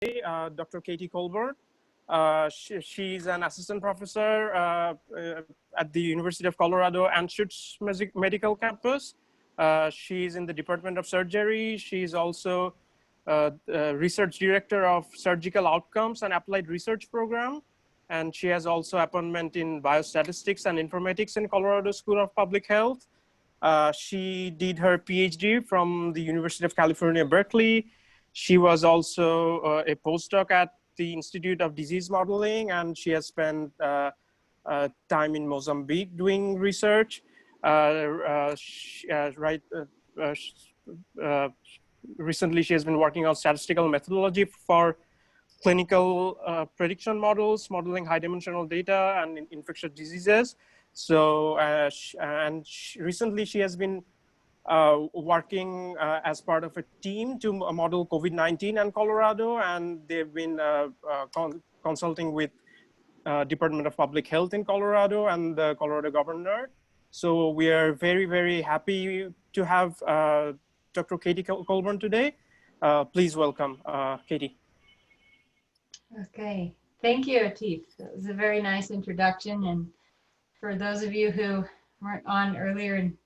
Dr. Katie Colborn. She's an assistant professor at the University of Colorado Anschutz Medical Campus. She's in the Department of Surgery. She's also research director of Surgical Outcomes and Applied Research Program. And she has also appointment in Biostatistics and Informatics in Colorado School of Public Health. She did her PhD from the University of California, Berkeley. She was also a postdoc at the Institute of Disease Modeling, and she has spent time in Mozambique doing research. Recently, she has been working on statistical methodology for clinical prediction models, modeling high-dimensional data and infectious diseases. So, recently she has been working as part of a team to model COVID-19 in Colorado, and they've been consulting with Department of Public Health in Colorado and the Colorado governor. So we are very, very happy to have Dr. Katie Colborn today. Please welcome Katie. Okay, thank you, Atif. That was a very nice introduction. And for those of you who weren't on earlier and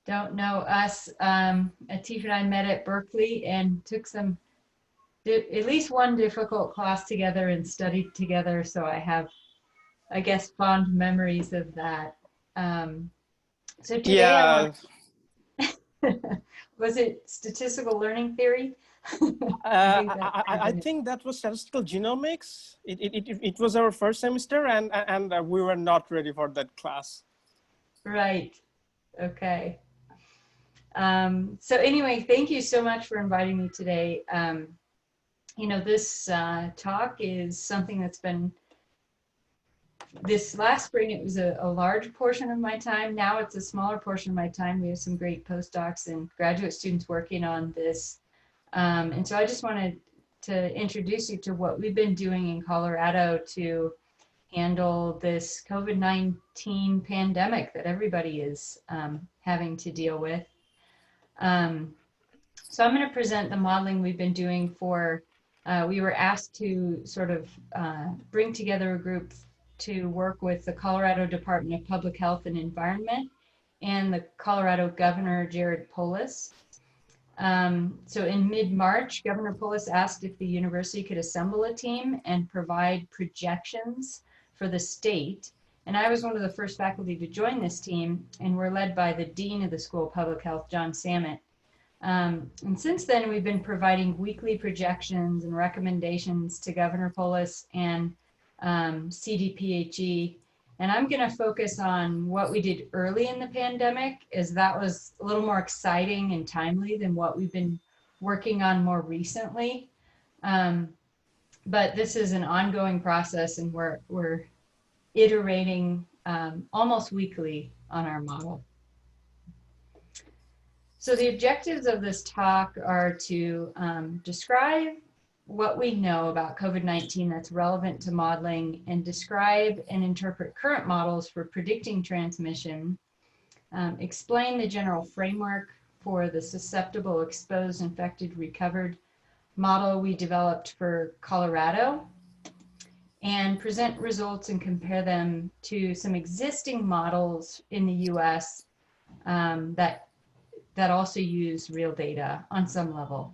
don't know us, Atif and I met at Berkeley and took at least one difficult class together and studied together. So I have, I guess, fond memories of that. So today, was it statistical learning theory? I think that was statistical genomics. It was our first semester, and we were not ready for that class. Right. Okay. So anyway, thank you so much for inviting me today. You know, this talk is something that's been, this last spring, it was a large portion of my time. Now it's a smaller portion of my time. We have some great postdocs and graduate students working on this. And so I just wanted to introduce you to what we've been doing in Colorado to handle this COVID-19 pandemic that everybody is having to deal with. So I'm going to present the modeling we've been doing for, we were asked to sort of bring together a group to work with the Colorado Department of Public Health and Environment and the Colorado Governor, Jared Polis. So in mid-March, Governor Polis asked if the university could assemble a team and provide projections for the state. And I was one of the first faculty to join this team, and we're led by the Dean of the School of Public Health, John Samet. And since then, we've been providing weekly projections and recommendations to Governor Polis and CDPHE. And I'm going to focus on what we did early in the pandemic, as that was a little more exciting and timely than what we've been working on more recently. But this is an ongoing process, and we're iterating almost weekly on our model. So the objectives of this talk are to describe what we know about COVID-19 that's relevant to modeling, and describe and interpret current models for predicting transmission, explain the general framework for the susceptible, exposed, infected, recovered model we developed for Colorado, and present results and compare them to some existing models in the US that also use real data on some level.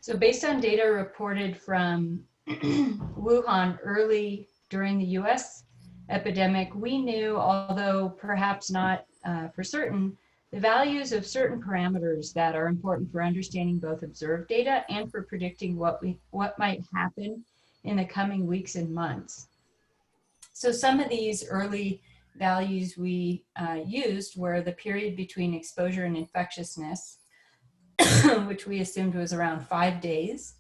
So based on data reported from Wuhan early during the US epidemic, we knew, although perhaps not for certain, the values of certain parameters that are important for understanding both observed data and for predicting what might happen in the coming weeks and months. So some of these early values we used were the period between exposure and infectiousness, which we assumed was around 5 days.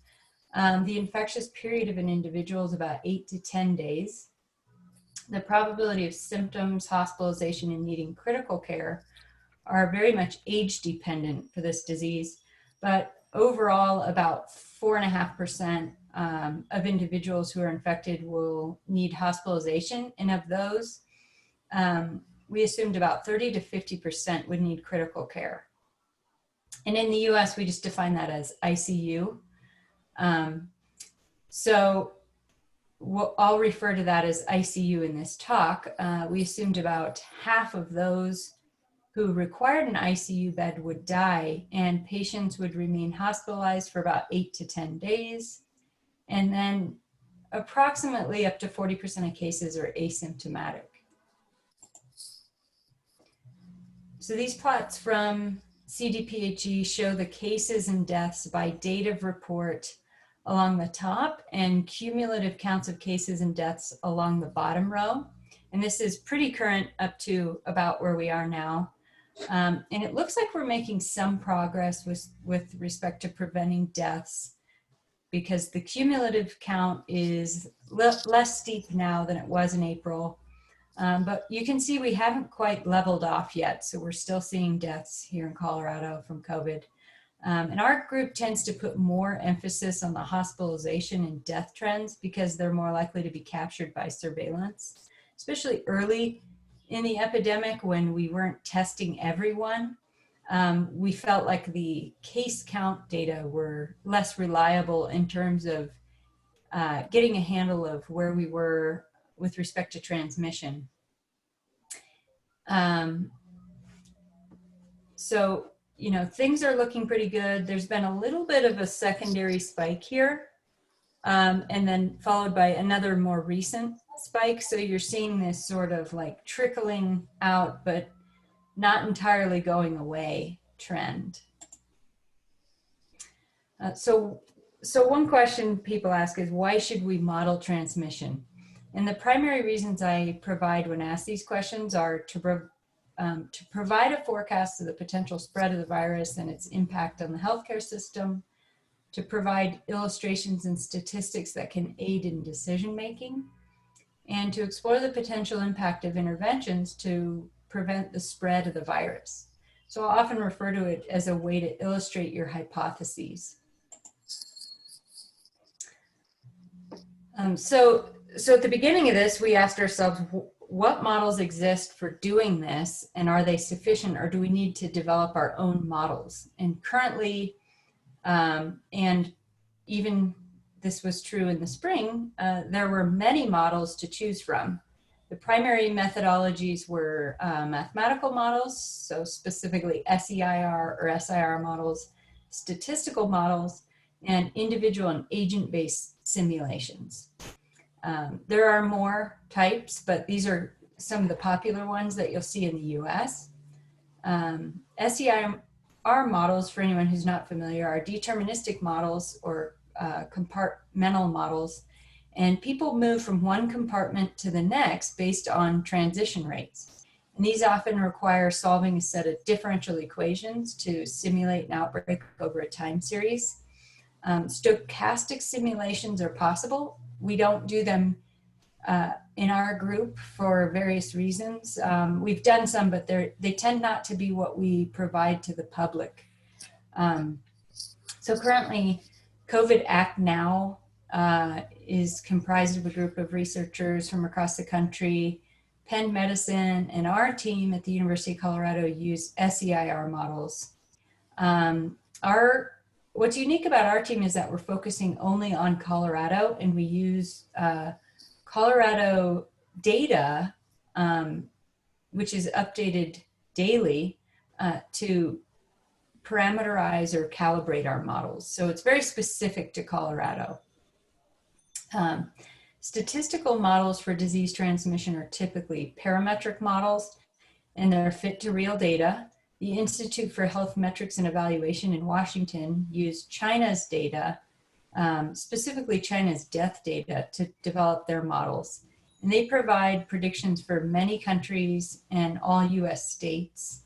The infectious period of an individual is about 8 to 10 days. The probability of symptoms, hospitalization, and needing critical care are very much age dependent for this disease, but overall about 4.5% of individuals who are infected will need hospitalization, and of those, we assumed about 30 to 50% would need critical care. And in the US, we just define that as ICU. So I'll refer to that as ICU in this talk. We assumed about half of those who required an ICU bed would die, and patients would remain hospitalized for about 8 to 10 days. And then approximately up to 40% of cases are asymptomatic. So these plots from CDPHE show the cases and deaths by date of report along the top and cumulative counts of cases and deaths along the bottom row. And this is pretty current up to about where we are now. And it looks like we're making some progress with respect to preventing deaths, because the cumulative count is less steep now than it was in April. But you can see we haven't quite leveled off yet. So we're still seeing deaths here in Colorado from COVID. And our group tends to put more emphasis on the hospitalization and death trends because they're more likely to be captured by surveillance, especially early in the epidemic when we weren't testing everyone. We felt like the case count data were less reliable in terms of getting a handle of where we were with respect to transmission. So, you know, things are looking pretty good. There's been a little bit of a secondary spike here, and then followed by another more recent spike. So you're seeing this sort of like trickling out, but not entirely going away trend. So one question people ask is, why should we model transmission? And the primary reasons I provide when asked these questions are to provide a forecast of the potential spread of the virus and its impact on the healthcare system, to provide illustrations and statistics that can aid in decision-making, and to explore the potential impact of interventions to prevent the spread of the virus. So I'll often refer to it as a way to illustrate your hypotheses. So at the beginning of this, we asked ourselves, what models exist for doing this, and are they sufficient, or do we need to develop our own models? And currently, and even this was true in the spring, there were many models to choose from. The primary methodologies were mathematical models, so specifically SEIR or SIR models, statistical models, and individual and agent-based simulations. There are more types, but these are some of the popular ones that you'll see in the US. SEIR models, for anyone who's not familiar, are deterministic models or compartmental models, and people move from one compartment to the next based on transition rates. And these often require solving a set of differential equations to simulate an outbreak over a time series. Stochastic simulations are possible. We don't do them in our group for various reasons. We've done some, but they tend not to be what we provide to the public. So currently, COVID Act Now is comprised of a group of researchers from across the country. Penn Medicine and our team at the University of Colorado use SEIR models. What's unique about our team is that we're focusing only on Colorado, and we use Colorado data, which is updated daily, to parameterize or calibrate our models. So it's very specific to Colorado. Statistical models for disease transmission are typically parametric models, and they're fit to real data. The Institute for Health Metrics and Evaluation in Washington used China's data, specifically China's death data, to develop their models. And they provide predictions for many countries and all US states.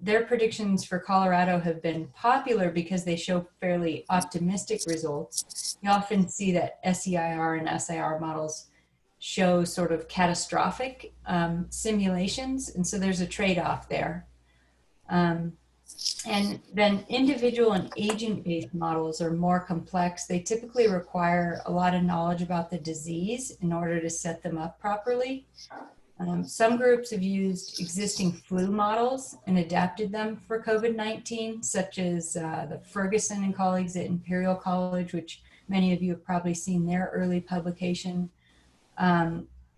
Their predictions for Colorado have been popular because they show fairly optimistic results. You often see that SEIR and SIR models show sort of catastrophic simulations, and so there's a trade-off there. And then individual and agent-based models are more complex. They typically require a lot of knowledge about the disease in order to set them up properly. Some groups have used existing flu models and adapted them for COVID-19, such as the Ferguson and colleagues at Imperial College, which many of you have probably seen their early publication.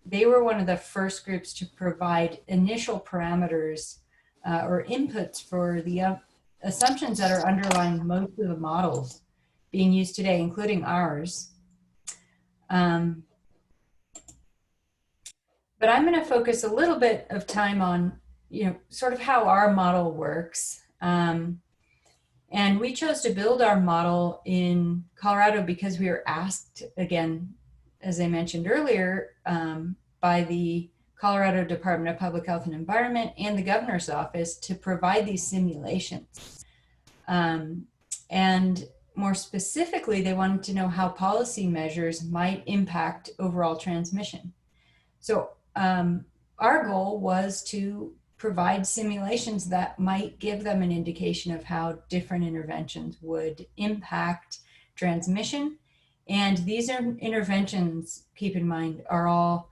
They were one of the first groups to provide initial parameters or inputs for the assumptions that are underlying most of the models being used today, including ours. But I'm going to focus a little bit of time on, sort of how our model works. And we chose to build our model in Colorado because we were asked, again, as I mentioned earlier, by the Colorado Department of Public Health and Environment and the governor's office to provide these simulations. And more specifically, they wanted to know how policy measures might impact overall transmission. So our goal was to provide simulations that might give them an indication of how different interventions would impact transmission. And these interventions, keep in mind, are all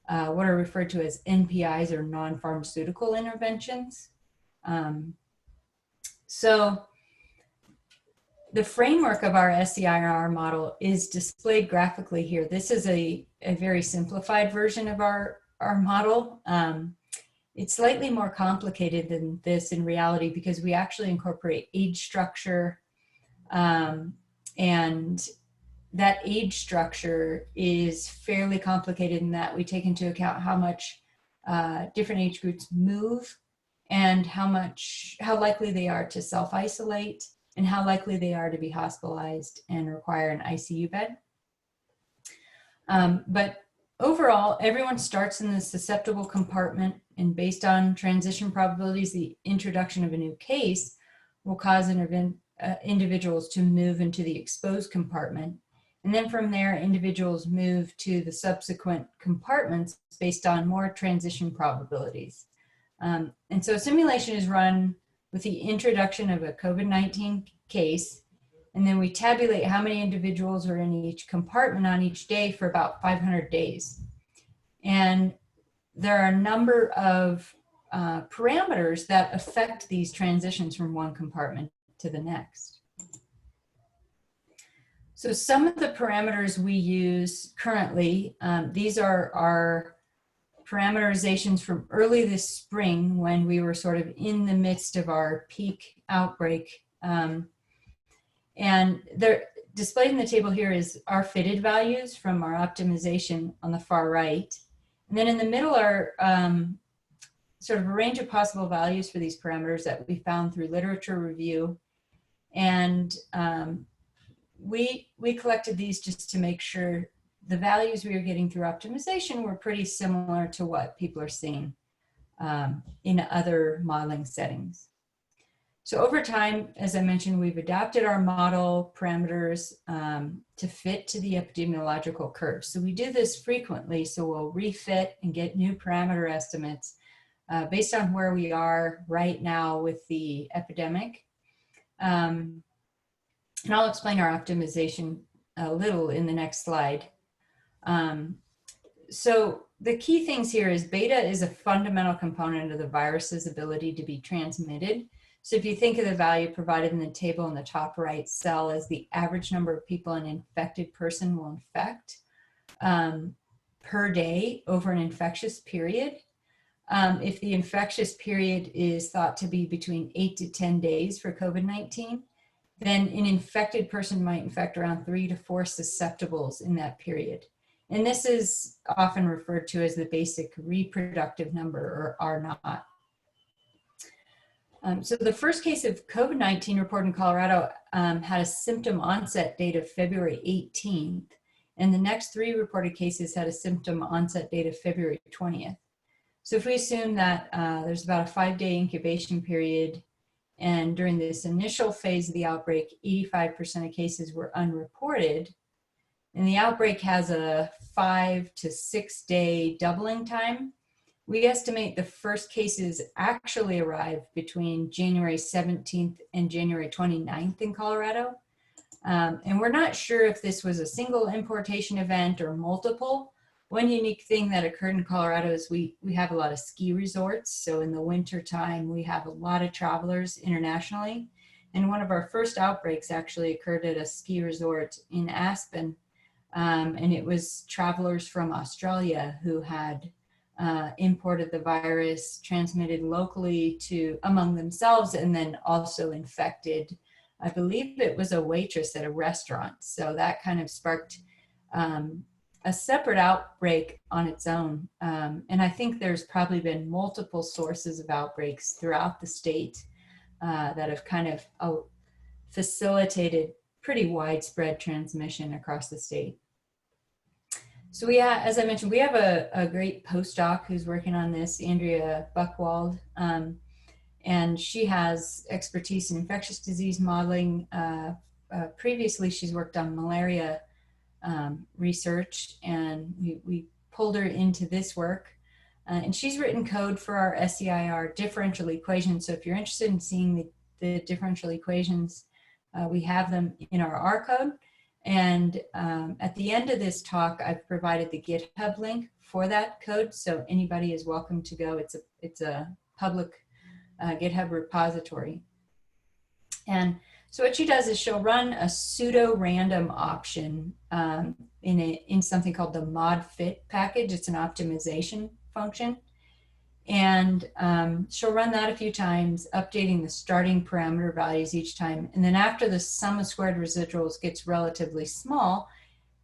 what are referred to as NPIs, or non-pharmaceutical interventions. So the framework of our SCIR model is displayed graphically here. This is a very simplified version of our model. It's slightly more complicated than this in reality because we actually incorporate age structure, and that age structure is fairly complicated in that we take into account how much different age groups move and how likely they are to self-isolate and how likely they are to be hospitalized and require an ICU bed. But overall, everyone starts in the susceptible compartment, and based on transition probabilities, the introduction of a new case will cause individuals to move into the exposed compartment. And then from there, individuals move to the subsequent compartments based on more transition probabilities. And so a simulation is run with the introduction of a COVID-19 case, and then we tabulate how many individuals are in each compartment on each day for about 500 days. And there are a number of parameters that affect these transitions from one compartment to the next. So some of the parameters we use currently, these are our parameterizations from early this spring when we were sort of in the midst of our peak outbreak. And they're displayed in the table here is our fitted values from our optimization on the far right. And then in the middle are sort of a range of possible values for these parameters that we found through literature review. And we collected these just to make sure the values we were getting through optimization were pretty similar to what people are seeing in other modeling settings. So over time, as I mentioned, we've adapted our model parameters to fit to the epidemiological curve. So we do this frequently, so we'll refit and get new parameter estimates based on where we are right now with the epidemic. And I'll explain our optimization a little in the next slide. So the key things here is beta is a fundamental component of the virus's ability to be transmitted. So if you think of the value provided in the table in the top right cell as the average number of people an infected person will infect per day over an infectious period. If the infectious period is thought to be between 8 to 10 days for COVID-19, then an infected person might infect around 3 to 4 susceptibles in that period. And this is often referred to as the basic reproductive number, or R naught. So the first case of COVID-19 reported in Colorado had a symptom onset date of February 18th, and the next 3 reported cases had a symptom onset date of February 20th. So if we assume that there's about a 5-day incubation period, and during this initial phase of the outbreak, 85% of cases were unreported, and the outbreak has a 5 to 6 day doubling time, we estimate the first cases actually arrived between January 17th and January 29th in Colorado. And we're not sure if this was a single importation event or multiple, One unique thing that occurred in Colorado is we have a lot of ski resorts. So in the winter time, we have a lot of travelers internationally. And one of our first outbreaks actually occurred at a ski resort in Aspen. And it was travelers from Australia who had imported the virus, transmitted locally among themselves, and then also infected, I believe it was a waitress at a restaurant. So that kind of sparked a separate outbreak on its own. And I think there's probably been multiple sources of outbreaks throughout the state that have kind of facilitated pretty widespread transmission across the state. So as I mentioned, we have a great postdoc who's working on this, Andrea Buchwald, and she has expertise in infectious disease modeling. Previously, she's worked on malaria research, and we pulled her into this work. And she's written code for our SEIR differential equations. So if you're interested in seeing the differential equations, we have them in our R code. And at the end of this talk, I've provided the GitHub link for that code. So anybody is welcome to go. It's a public GitHub repository. And so what she does is she'll run a pseudo-random option in something called the modfit package. It's an optimization function. And she'll run that a few times, updating the starting parameter values each time. And then after the sum of squared residuals gets relatively small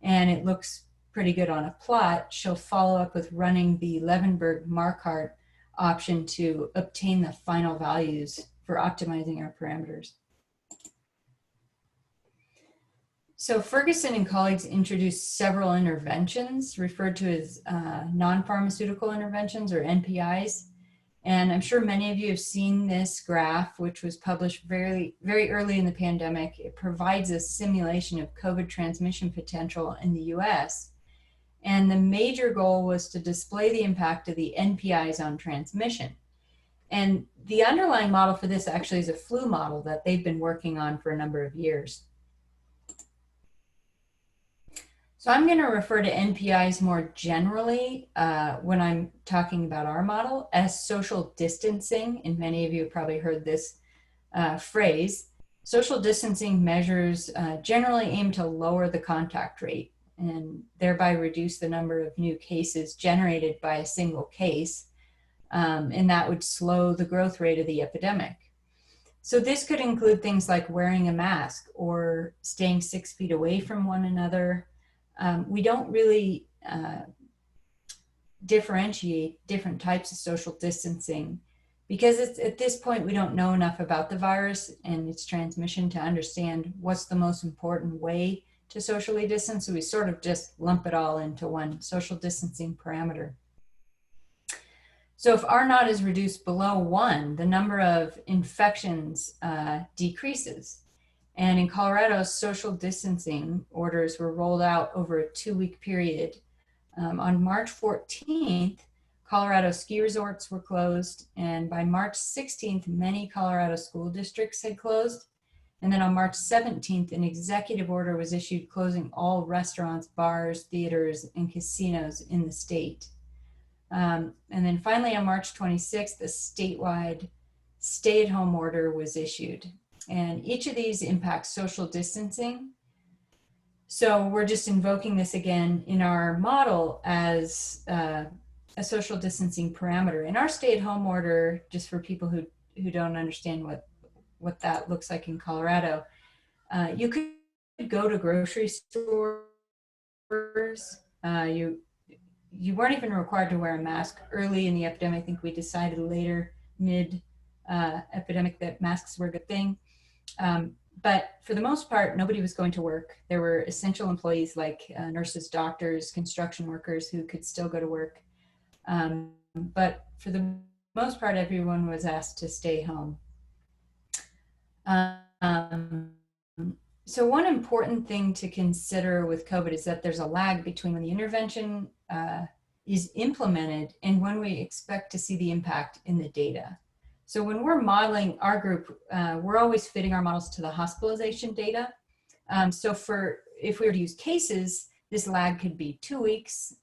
and it looks pretty good on a plot, she'll follow up with running the Levenberg-Marquardt option to obtain the final values for optimizing our parameters. So Ferguson and colleagues introduced several interventions referred to as non-pharmaceutical interventions, or NPIs. And I'm sure many of you have seen this graph, which was published very, very early in the pandemic. It provides a simulation of COVID transmission potential in the US. And the major goal was to display the impact of the NPIs on transmission. And the underlying model for this actually is a flu model that they've been working on for a number of years. So I'm going to refer to NPIs more generally when I'm talking about our model as social distancing, and many of you have probably heard this phrase. Social distancing measures generally aim to lower the contact rate and thereby reduce the number of new cases generated by a single case, and that would slow the growth rate of the epidemic. So this could include things like wearing a mask or staying 6 feet away from one another. We don't really differentiate different types of social distancing because at this point we don't know enough about the virus and its transmission to understand what's the most important way to socially distance. So we sort of just lump it all into one social distancing parameter. So if R naught is reduced below 1, the number of infections decreases. And in Colorado, social distancing orders were rolled out over a 2-week period. On March 14th, Colorado ski resorts were closed. And by March 16th, many Colorado school districts had closed. And then on March 17th, an executive order was issued closing all restaurants, bars, theaters, and casinos in the state. And then finally on March 26th, a statewide stay-at-home order was issued. And each of these impacts social distancing. So we're just invoking this again in our model as a social distancing parameter. In our stay-at-home order, just for people who don't understand what that looks like in Colorado, you could go to grocery stores. You weren't even required to wear a mask early in the epidemic. I think we decided later, mid-epidemic, that masks were a good thing. But for the most part, nobody was going to work. There were essential employees like nurses, doctors, construction workers who could still go to work. But for the most part, everyone was asked to stay home. So one important thing to consider with COVID is that there's a lag between when the intervention is implemented and when we expect to see the impact in the data. So when we're modeling our group, we're always fitting our models to the hospitalization data. So if we were to use cases, this lag could be 2 weeks.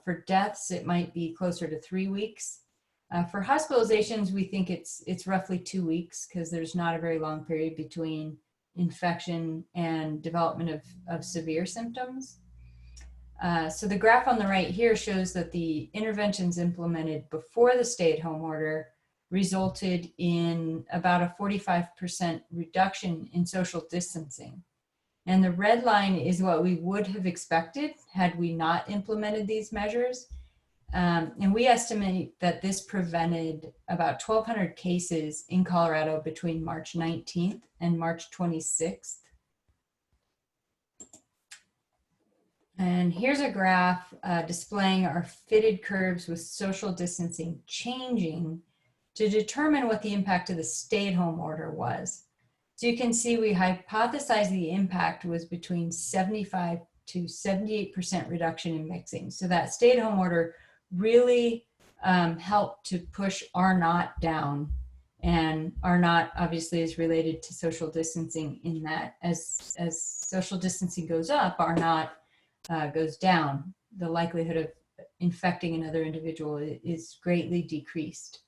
For deaths, it might be closer to 3 weeks. For hospitalizations, we think it's roughly 2 weeks because there's not a very long period between infection and development of severe symptoms. So the graph on the right here shows that the interventions implemented before the stay-at-home order resulted in about a 45% reduction in social distancing. And the red line is what we would have expected had we not implemented these measures. And we estimate that this prevented about 1,200 cases in Colorado between March 19th and March 26th. And here's a graph displaying our fitted curves with social distancing changing to determine what the impact of the stay-at-home order was. So you can see we hypothesized the impact was between 75 to 78% reduction in mixing. So that stay-at-home order really helped to push R naught down, and R naught obviously is related to social distancing in that as social distancing goes up, R naught goes down. The likelihood of infecting another individual is greatly decreased.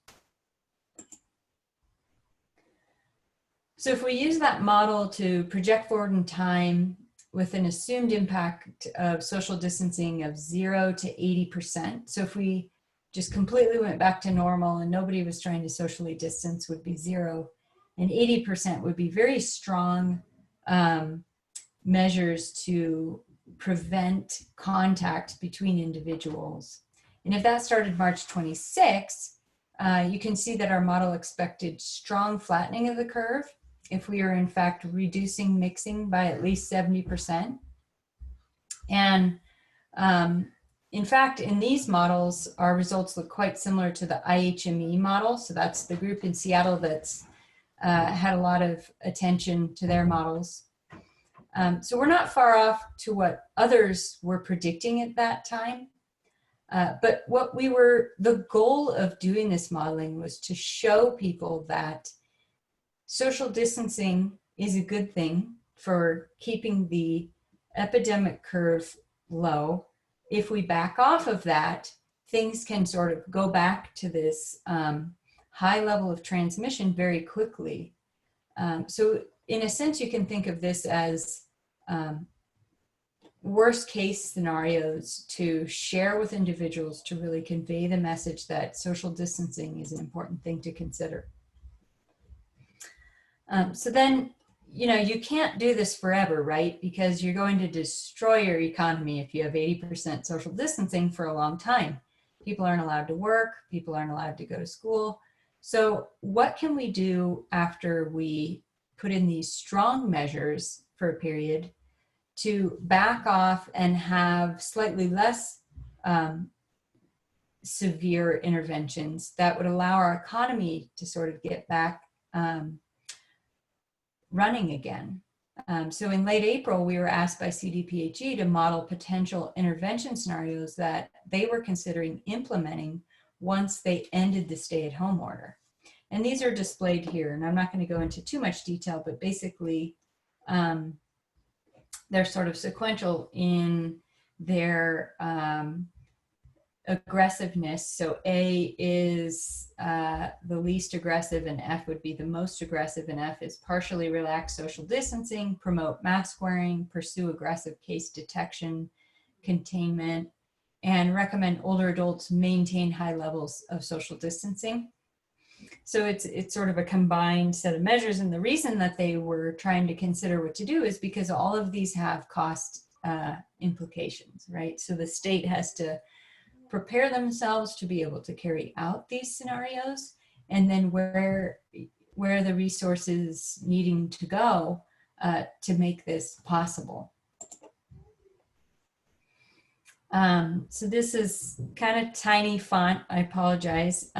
So if we use that model to project forward in time with an assumed impact of social distancing of 0 to 80%. So if we just completely went back to normal and nobody was trying to socially distance, would be 0, and 80% would be very strong measures to prevent contact between individuals. And if that started March 26, you can see that our model expected strong flattening of the curve if we are in fact reducing mixing by at least 70%. And in fact, in these models, our results look quite similar to the IHME model. So that's the group in Seattle that's had a lot of attention to their models. So we're not far off to what others were predicting at that time. But the goal of doing this modeling was to show people that social distancing is a good thing for keeping the epidemic curve low. If we back off of that, things can sort of go back to this high level of transmission very quickly. So in a sense, you can think of this as worst case scenarios to share with individuals to really convey the message that social distancing is an important thing to consider. So then, you can't do this forever, right? Because you're going to destroy your economy if you have 80% social distancing for a long time. People aren't allowed to work, people aren't allowed to go to school. So what can we do after we put in these strong measures for a period to back off and have slightly less severe interventions that would allow our economy to sort of get back running again? So in late April, we were asked by CDPHE to model potential intervention scenarios that they were considering implementing once they ended the stay-at-home order. And these are displayed here, and I'm not going to go into too much detail, but basically they're sort of sequential in their aggressiveness. So A is the least aggressive and F would be the most aggressive, and F is partially relax social distancing, promote mask wearing, pursue aggressive case detection, containment, and recommend older adults maintain high levels of social distancing. So it's sort of a combined set of measures, and the reason that they were trying to consider what to do is because all of these have cost implications, right? So the state has to prepare themselves to be able to carry out these scenarios, and then where the resources needing to go to make this possible. So this is kind of tiny font, I apologize.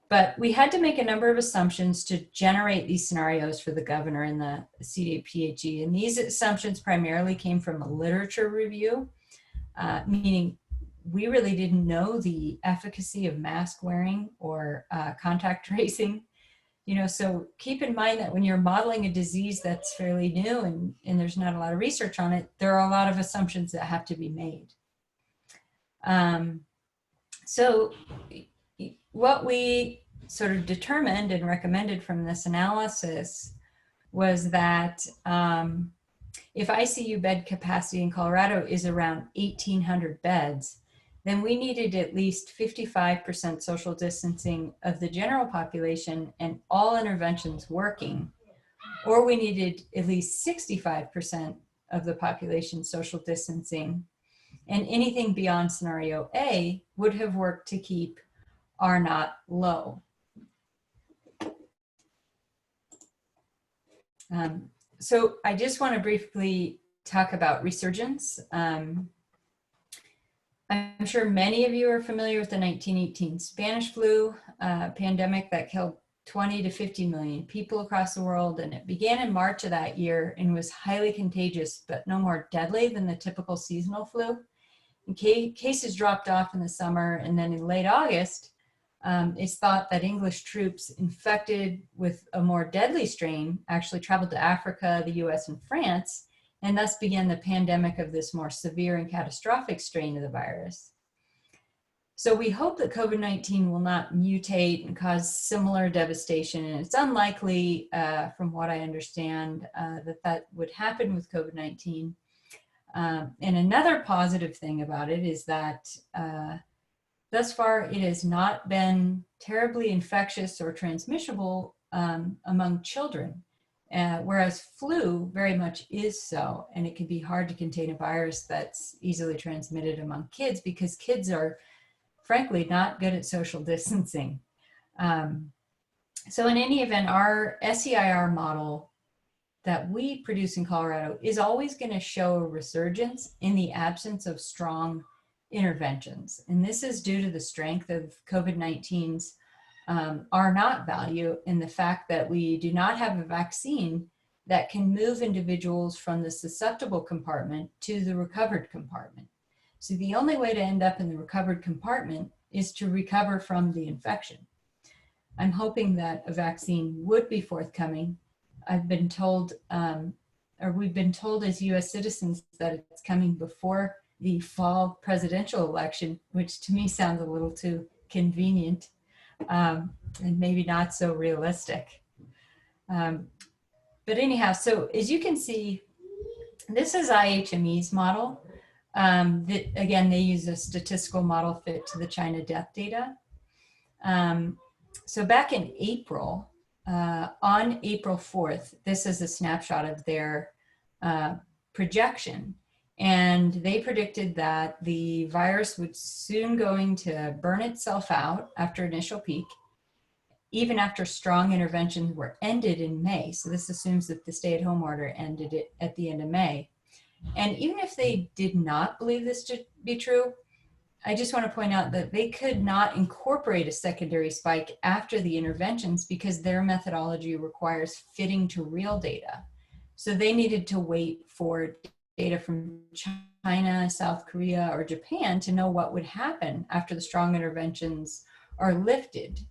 But we had to make a number of assumptions to generate these scenarios for the governor and the CDPHE. And these assumptions primarily came from a literature review, meaning we really didn't know the efficacy of mask wearing or contact tracing. So keep in mind that when you're modeling a disease that's fairly new and there's not a lot of research on it, there are a lot of assumptions that have to be made. So what we sort of determined and recommended from this analysis was that if ICU bed capacity in Colorado is around 1,800 beds, then we needed at least 55% social distancing of the general population and all interventions working, or we needed at least 65% of the population social distancing, and anything beyond scenario A would have worked to keep R naught low. So I just want to briefly talk about resurgence. I'm sure many of you are familiar with the 1918 Spanish flu pandemic that killed 20 to 50 million people across the world. And it began in March of that year and was highly contagious, but no more deadly than the typical seasonal flu. And cases dropped off in the summer, and then in late August, it's thought that English troops infected with a more deadly strain actually traveled to Africa, the US, and France, and thus began the pandemic of this more severe and catastrophic strain of the virus. So we hope that COVID-19 will not mutate and cause similar devastation, and it's unlikely, from what I understand, that would happen with COVID-19. And another positive thing about it is that thus far, it has not been terribly infectious or transmissible among children, whereas flu very much is so, and it can be hard to contain a virus that's easily transmitted among kids because kids are, frankly, not good at social distancing. So in any event, our SEIR model that we produce in Colorado is always going to show a resurgence in the absence of strong interventions. And this is due to the strength of COVID-19's R naught value and the fact that we do not have a vaccine that can move individuals from the susceptible compartment to the recovered compartment. So the only way to end up in the recovered compartment is to recover from the infection. I'm hoping that a vaccine would be forthcoming. I've been told, or we've been told as US citizens that it's coming before the fall presidential election, which to me sounds a little too convenient and maybe not so realistic. But anyhow, so as you can see, this is IHME's model. That, again, they use a statistical model fit to the China death data. So back in April, on April 4th, this is a snapshot of their projection. And they predicted that the virus would soon going to burn itself out after initial peak, even after strong interventions were ended in May. So this assumes that the stay-at-home order ended it at the end of May. And even if they did not believe this to be true, I just want to point out that they could not incorporate a secondary spike after the interventions because their methodology requires fitting to real data. So they needed to wait for data from China, South Korea, or Japan to know what would happen after the strong interventions are lifted.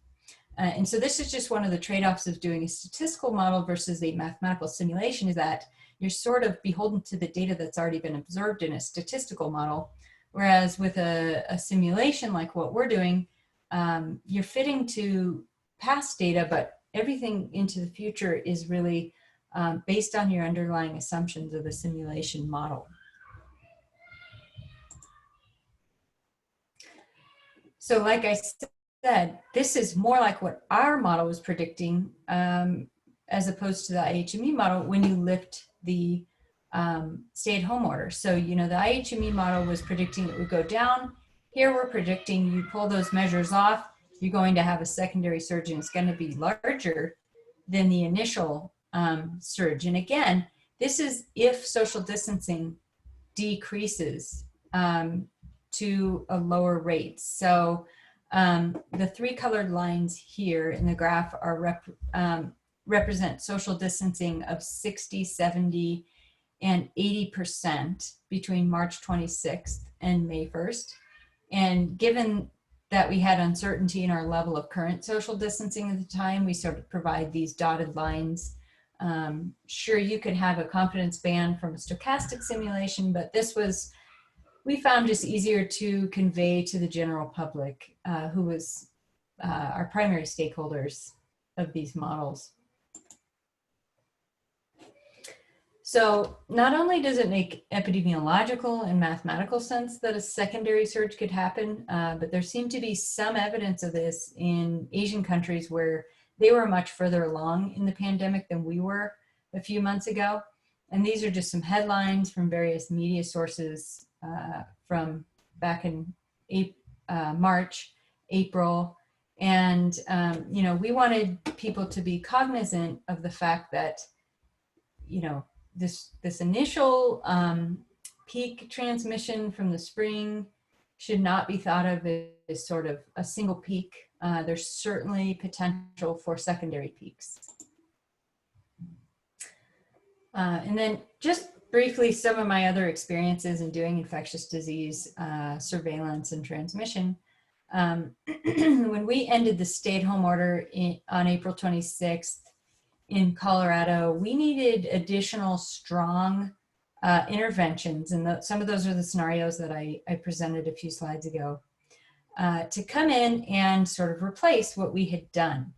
And so this is just one of the trade-offs of doing a statistical model versus a mathematical simulation, is that you're sort of beholden to the data that's already been observed in a statistical model. Whereas with a simulation like what we're doing, you're fitting to past data, but everything into the future is really based on your underlying assumptions of the simulation model. So like I said, this is more like what our model was predicting as opposed to the IHME model when you lift the stay-at-home order. So, the IHME model was predicting it would go down. Here we're predicting you pull those measures off, you're going to have a secondary surge, and it's going to be larger than the initial surge. And again, this is if social distancing decreases to a lower rate. So the three colored lines here in the graph are represent social distancing of 60, 70, and 80% between March 26th and May 1st. And given that we had uncertainty in our level of current social distancing at the time, we sort of provide these dotted lines. Sure, you could have a confidence band from a stochastic simulation, but this was, we found, just easier to convey to the general public, who was our primary stakeholders of these models. So not only does it make epidemiological and mathematical sense that a secondary surge could happen, but there seemed to be some evidence of this in Asian countries where they were much further along in the pandemic than we were a few months ago. And these are just some headlines from various media sources from back in March, April. And, you know, we wanted people to be cognizant of the fact that, you know, this initial peak transmission from the spring should not be thought of as sort of a single peak. There's certainly potential for secondary peaks. And then just briefly, some of my other experiences in doing infectious disease surveillance and transmission. When we ended the stay-at-home order on April 26th, in Colorado, we needed additional strong interventions, and some of those are the scenarios that I presented a few slides ago, to come in and sort of replace what we had done.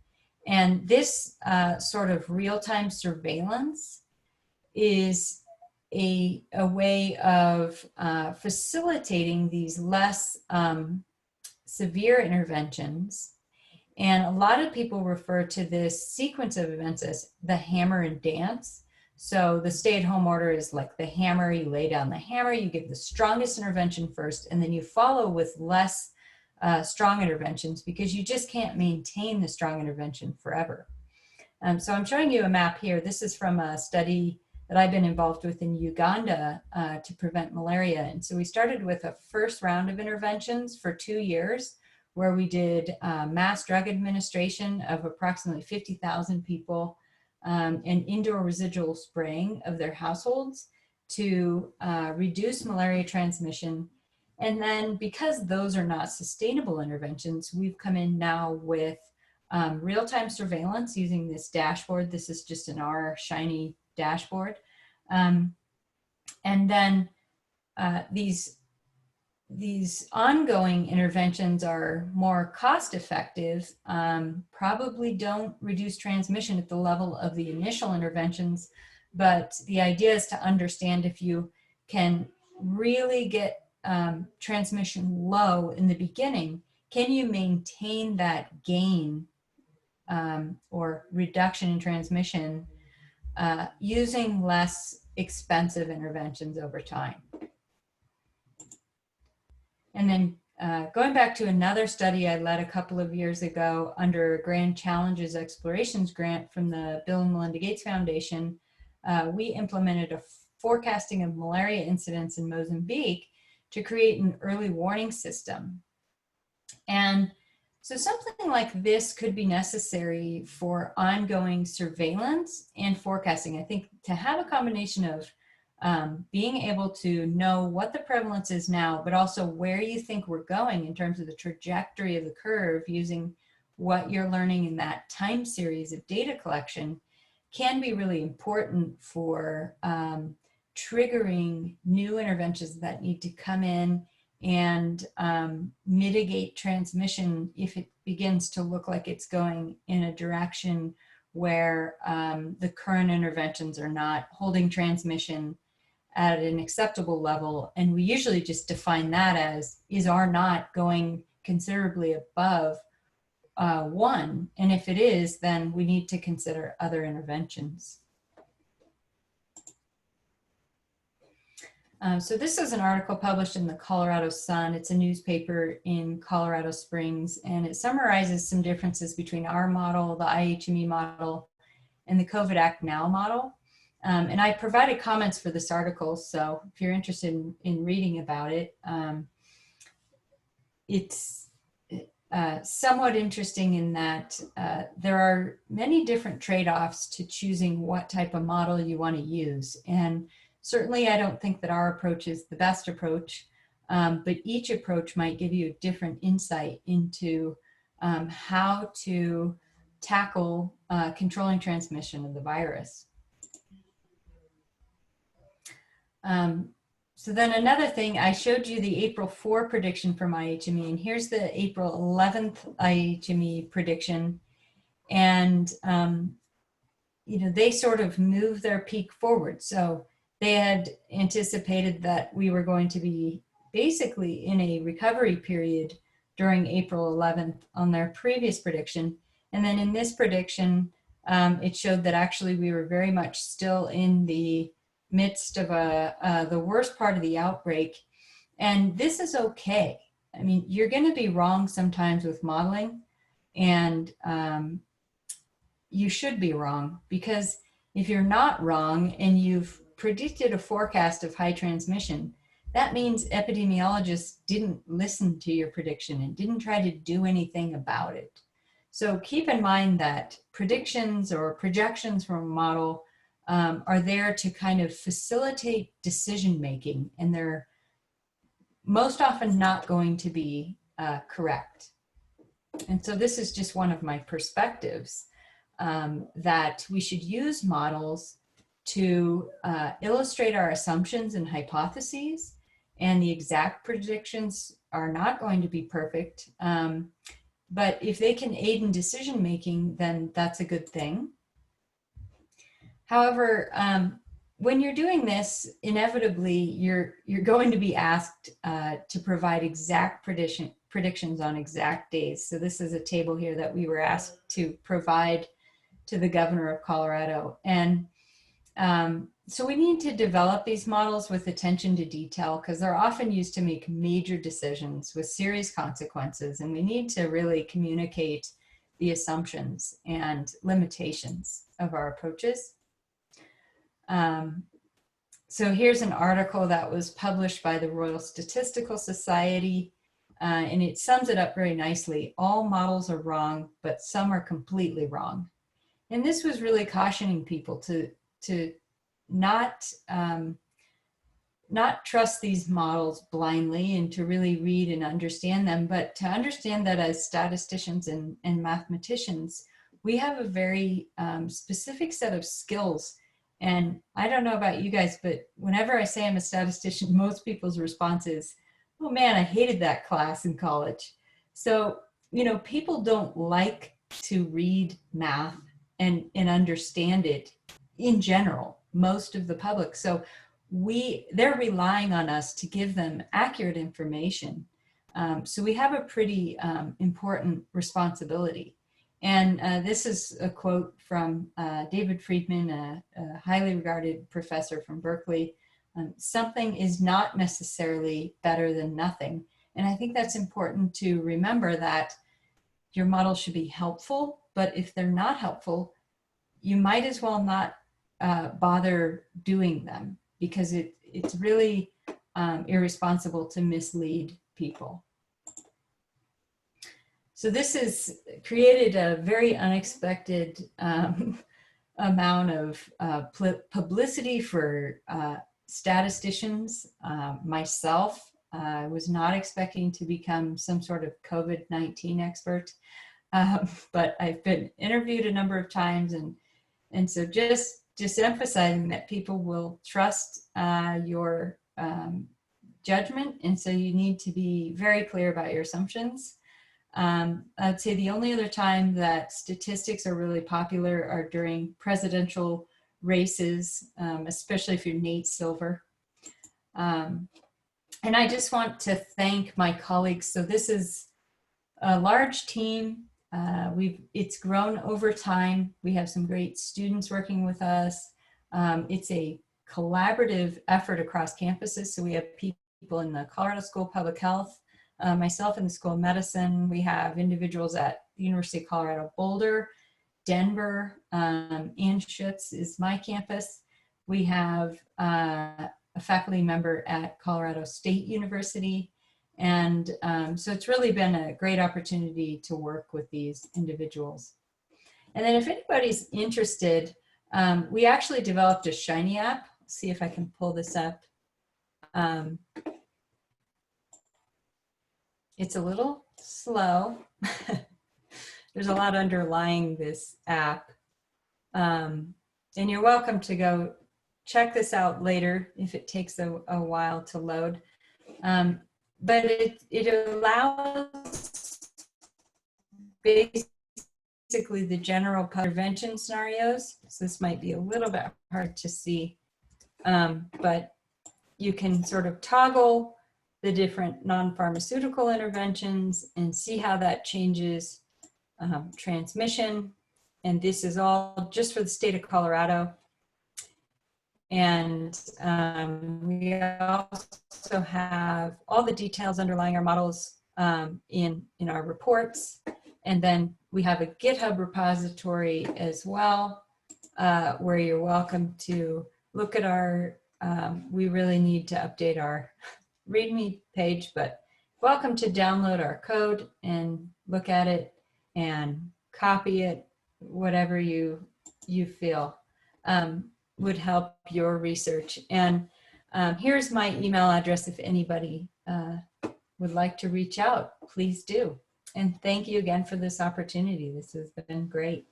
And this sort of real-time surveillance is a way of facilitating these less severe interventions. And a lot of people refer to this sequence of events as the hammer and dance. So the stay-at-home order is like the hammer. You lay down the hammer, you give the strongest intervention first, and then you follow with less strong interventions, because you just can't maintain the strong intervention forever. So I'm showing you a map here. This is from a study that I've been involved with in Uganda to prevent malaria. And so we started with a first round of interventions for 2 years, where we did mass drug administration of approximately 50,000 people and indoor residual spraying of their households to reduce malaria transmission. And then, because those are not sustainable interventions, we've come in now with real-time surveillance using this dashboard. This is just an R shiny dashboard. And then these ongoing interventions are more cost effective, probably don't reduce transmission at the level of the initial interventions, but the idea is to understand if you can really get transmission low in the beginning, can you maintain that gain or reduction in transmission using less expensive interventions over time. And then going back to another study I led a couple of years ago under a Grand Challenges Explorations grant from the Bill and Melinda Gates Foundation, we implemented a forecasting of malaria incidents in Mozambique to create an early warning system. And so something like this could be necessary for ongoing surveillance and forecasting. I think to have a combination of being able to know what the prevalence is now, but also where you think we're going in terms of the trajectory of the curve using what you're learning in that time series of data collection can be really important for triggering new interventions that need to come in and mitigate transmission if it begins to look like it's going in a direction where the current interventions are not holding transmission at an acceptable level. And we usually just define that as is R naught going considerably above 1. And if it is, then we need to consider other interventions. So this is an article published in the Colorado Sun. It's a newspaper in Colorado Springs, and it summarizes some differences between our model, the IHME model, and the COVID Act Now model. And I provided comments for this article, so if you're interested in reading about it, it's somewhat interesting in that there are many different trade-offs to choosing what type of model you want to use. And certainly I don't think that our approach is the best approach. but each approach might give you a different insight into how to tackle controlling transmission of the virus. So then another thing, I showed you the April 4 prediction from IHME, and here's the April 11th IHME prediction. And, you know, they sort of moved their peak forward. So they had anticipated that we were going to be basically in a recovery period during April 11th on their previous prediction. And then in this prediction, it showed that actually we were very much still in the midst of the worst part of the outbreak. And this is okay. I mean, you're going to be wrong sometimes with modeling, and you should be wrong, because if you're not wrong and you've predicted a forecast of high transmission, that means epidemiologists didn't listen to your prediction and didn't try to do anything about it. So keep in mind that predictions or projections from a model are there to kind of facilitate decision making, and they're most often not going to be correct. And so this is just one of my perspectives, that we should use models to illustrate our assumptions and hypotheses, and the exact predictions are not going to be perfect. But if they can aid in decision making, then that's a good thing. However, when you're doing this, inevitably you're going to be asked to provide exact predictions on exact days. So this is a table here that we were asked to provide to the governor of Colorado. And so we need to develop these models with attention to detail, because they're often used to make major decisions with serious consequences. And we need to really communicate the assumptions and limitations of our approaches. So here's an article that was published by the Royal Statistical Society, and it sums it up very nicely. All models are wrong, but some are completely wrong. And this was really cautioning people to not trust these models blindly, and to really read and understand them, but to understand that as statisticians and mathematicians, we have a very specific set of skills. And I don't know about you guys, but whenever I say I'm a statistician, most people's response is, oh man, I hated that class in college. So, you know, people don't like to read math and understand it in general, most of the public. So they're relying on us to give them accurate information. So we have a pretty important responsibility. And this is a quote from David Friedman, a highly regarded professor from Berkeley. Something is not necessarily better than nothing. And I think that's important to remember, that your model should be helpful, but if they're not helpful, you might as well not bother doing them, because it's really irresponsible to mislead people. So this has created a very unexpected amount of publicity for statisticians. Myself, I was not expecting to become some sort of COVID-19 expert, but I've been interviewed a number of times, and so just emphasizing that people will trust your judgment, and so you need to be very clear about your assumptions. I'd say the only other time that statistics are really popular are during presidential races, especially if you're Nate Silver. And I just want to thank my colleagues. So this is a large team. It's grown over time. We have some great students working with us. It's a collaborative effort across campuses. So we have people in the Colorado School of Public Health, myself in the School of Medicine. We have individuals at the University of Colorado Boulder, Denver, Anschutz is my campus. We have a faculty member at Colorado State University. And so it's really been a great opportunity to work with these individuals. And then if anybody's interested, we actually developed a Shiny app. See if I can pull this up. It's a little slow. There's a lot underlying this app. And you're welcome to go check this out later if it takes a while to load. But it allows basically the general intervention scenarios. So this might be a little bit hard to see, but you can sort of toggle the different non-pharmaceutical interventions and see how that changes transmission. And this is all just for the state of Colorado. And we also have all the details underlying our models in our reports. And then we have a GitHub repository as well, where you're welcome to look at our, we really need to update our README page, but welcome to download our code and look at it and copy it, whatever you feel would help your research. And here's my email address if anybody would like to reach out, please do. And thank you again for this opportunity. This has been great.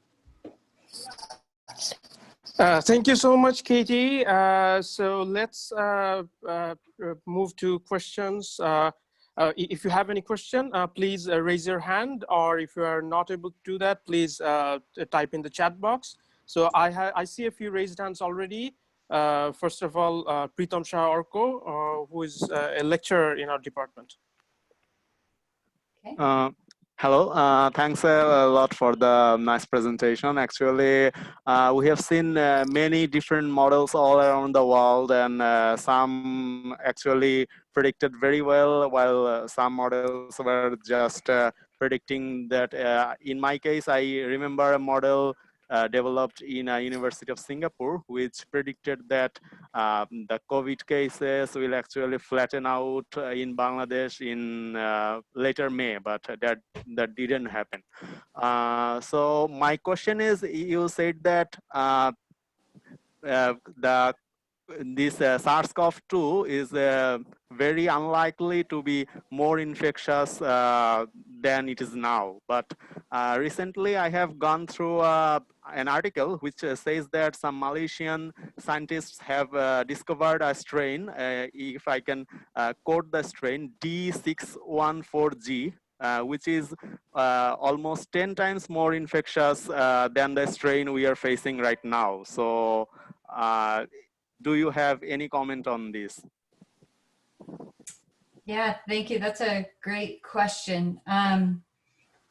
Thank you so much, Katie. So let's move to questions. If you have any question, please raise your hand, or if you are not able to do that, please type in the chat box. So I see a few raised hands already. First of all, Pritam Shah Orko, who is a lecturer in our department. Okay. Hello, thanks a lot for the nice presentation. Actually, we have seen many different models all around the world, and some actually predicted very well, while some models were just predicting that. In my case, I remember a model developed in University of Singapore, which predicted that the COVID cases will actually flatten out in Bangladesh in later May, but that didn't happen. So my question is, you said that this SARS-CoV-2 is very unlikely to be more infectious than it is now. But recently I have gone through an article which says that some Malaysian scientists have discovered a strain, if I can quote the strain, D614G, which is almost 10 times more infectious than the strain we are facing right now. So do you have any comment on this? Yeah, thank you. That's a great question.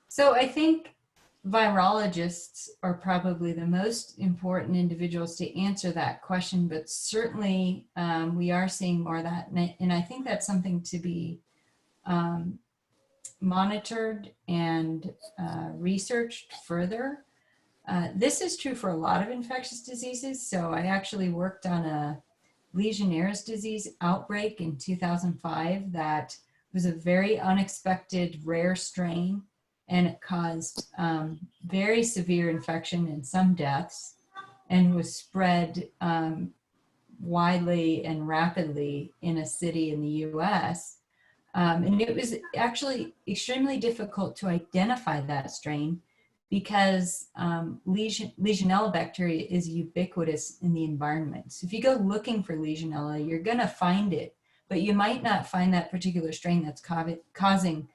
So I think virologists are probably the most important individuals to answer that question, but certainly we are seeing more of that. And I think that's something to be monitored and researched further. This is true for a lot of infectious diseases. So I actually worked on a Legionnaire's disease outbreak in 2005 that was a very unexpected rare strain, and it caused very severe infection and some deaths, and was spread widely and rapidly in a city in the US. And it was actually extremely difficult to identify that strain because Legionella bacteria is ubiquitous in the environment. So if you go looking for Legionella, you're gonna find it, but you might not find that particular strain that's causing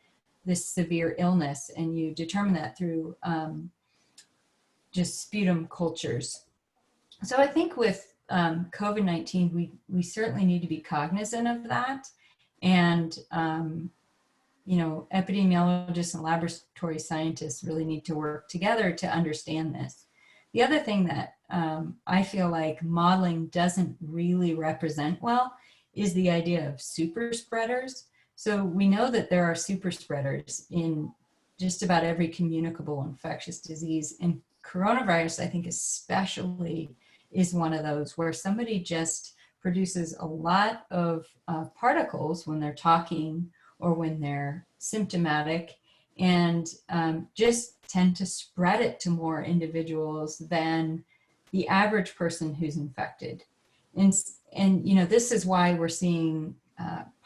this severe illness, and you determine that through just sputum cultures. So I think with COVID-19, we certainly need to be cognizant of that. And you know, epidemiologists and laboratory scientists really need to work together to understand this. The other thing that I feel like modeling doesn't really represent well is the idea of super spreaders. So we know that there are super spreaders in just about every communicable infectious disease, and coronavirus, I think especially, is one of those where somebody just produces a lot of particles when they're talking or when they're symptomatic, and just tend to spread it to more individuals than the average person who's infected. And you know, this is why we're seeing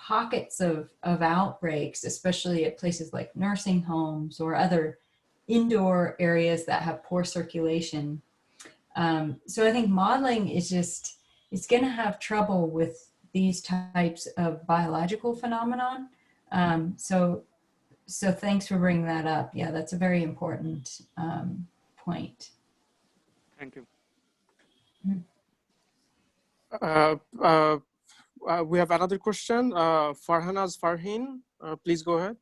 pockets of outbreaks, especially at places like nursing homes or other indoor areas that have poor circulation. So I think modeling is just, it's going to have trouble with these types of biological phenomenon. So thanks for bringing that up. Yeah, that's a very important point. Thank you. We have another question. Farhanaz Farhin, please go ahead.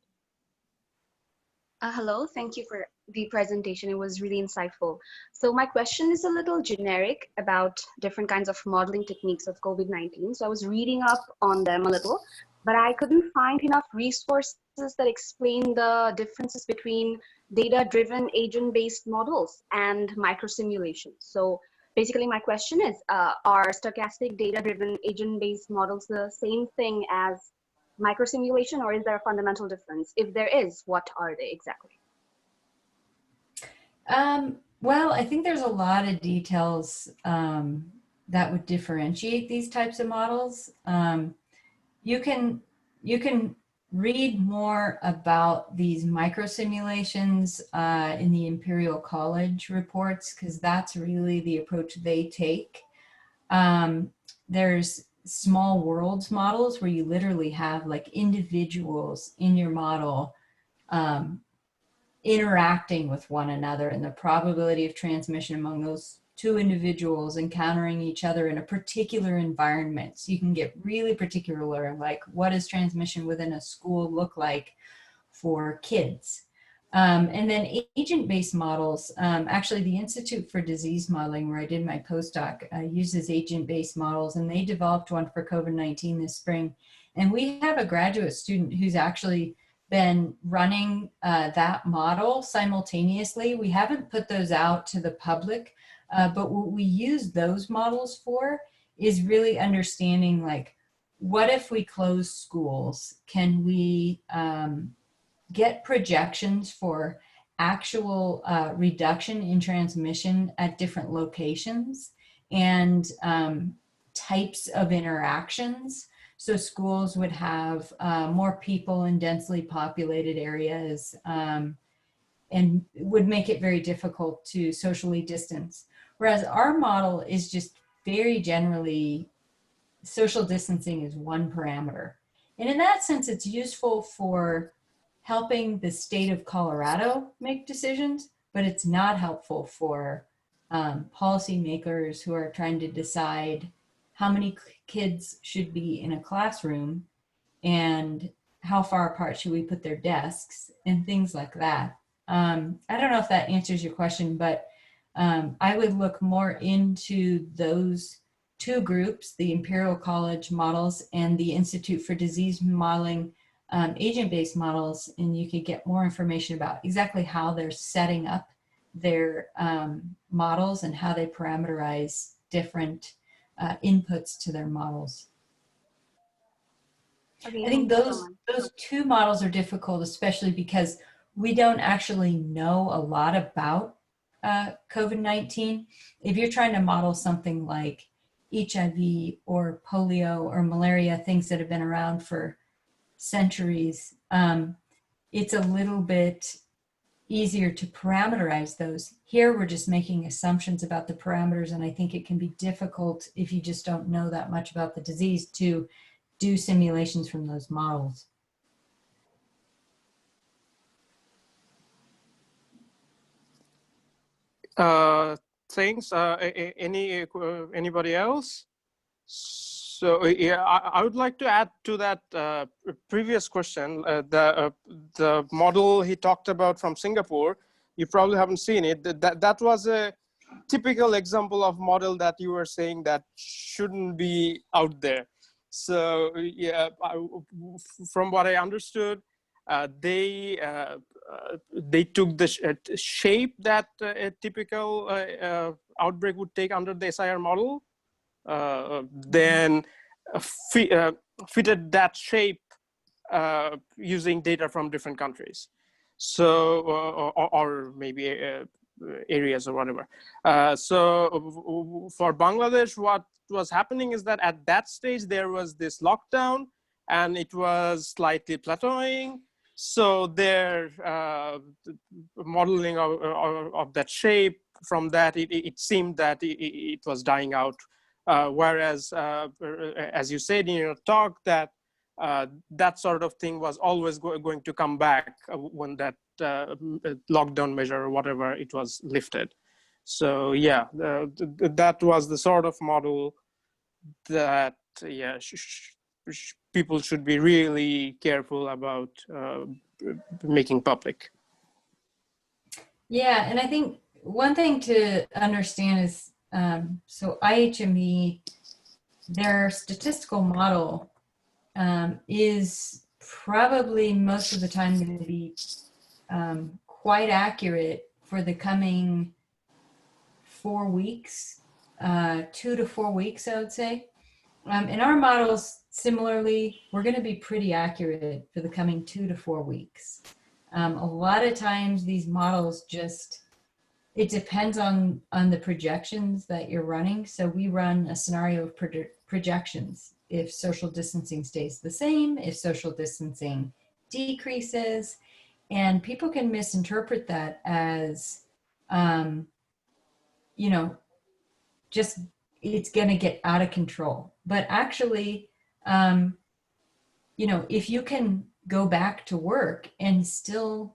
Hello, thank you for the presentation. It was really insightful. So my question is a little generic about different kinds of modeling techniques of COVID-19. So I was reading up on them a little, but I couldn't find enough resources that explain the differences between data-driven agent-based models and microsimulations. So basically my question is, are stochastic data-driven agent-based models the same thing as microsimulation, or is there a fundamental difference? If there is, what are they exactly? Well, I think there's a lot of details that would differentiate these types of models. You can read more about these microsimulations in the Imperial College reports, because that's really the approach they take. There's small worlds models where you literally have like individuals in your model interacting with one another, and the probability of transmission among those two individuals encountering each other in a particular environment. So you can get really particular, like what does transmission within a school look like for kids? And then agent-based models, actually the Institute for Disease Modeling, where I did my postdoc, uses agent-based models, and they developed one for COVID-19 this spring. And we have a graduate student who's actually been running that model simultaneously. We haven't put those out to the public, but what we use those models for is really understanding, like, what if we close schools? Can we get projections for actual reduction in transmission at different locations and types of interactions? So schools would have more people in densely populated areas and would make it very difficult to socially distance. Whereas our model is just very generally, social distancing is one parameter. And in that sense, it's useful for helping the state of Colorado make decisions, but it's not helpful for policymakers who are trying to decide how many kids should be in a classroom and how far apart should we put their desks and things like that. I don't know if that answers your question, but I would look more into those two groups, the Imperial College models and the Institute for Disease Modeling agent-based models, and you could get more information about exactly how they're setting up their models and how they parameterize different inputs to their models. Okay, I think those two models are difficult, especially because we don't actually know a lot about COVID-19. If you're trying to model something like HIV or polio or malaria, things that have been around for centuries, it's a little bit easier to parameterize those. Here, we're just making assumptions about the parameters, and I think it can be difficult if you just don't know that much about the disease to do simulations from those models. Thanks. Anybody else? So yeah, I would like to add to that previous question. The model he talked about from Singapore, you probably haven't seen it. That was a typical example of model that you were saying that shouldn't be out there. So yeah, from what I understood, they took the shape that a typical outbreak would take under the SIR model, then fitted that shape using data from different countries, so or maybe areas or whatever. So for Bangladesh, what was happening is that at that stage there was this lockdown, and it was slightly plateauing. So their modeling of that shape, from that, it seemed that it was dying out. Whereas, as you said in your talk, that that sort of thing was always going to come back when that lockdown measure or whatever it was lifted. So yeah, that was the sort of model that people should be really careful about making public. Yeah, and I think one thing to understand is, so IHME, their statistical model is probably most of the time going to be quite accurate for the coming 4 weeks, 2 to 4 weeks, I would say. In our models, similarly, we're going to be pretty accurate for the coming 2 to 4 weeks. A lot of times these models just, it depends on the projections that you're running. So we run a scenario of projections. If social distancing stays the same, if social distancing decreases, and people can misinterpret that as, you know, just it's going to get out of control. But actually, you know, if you can go back to work and still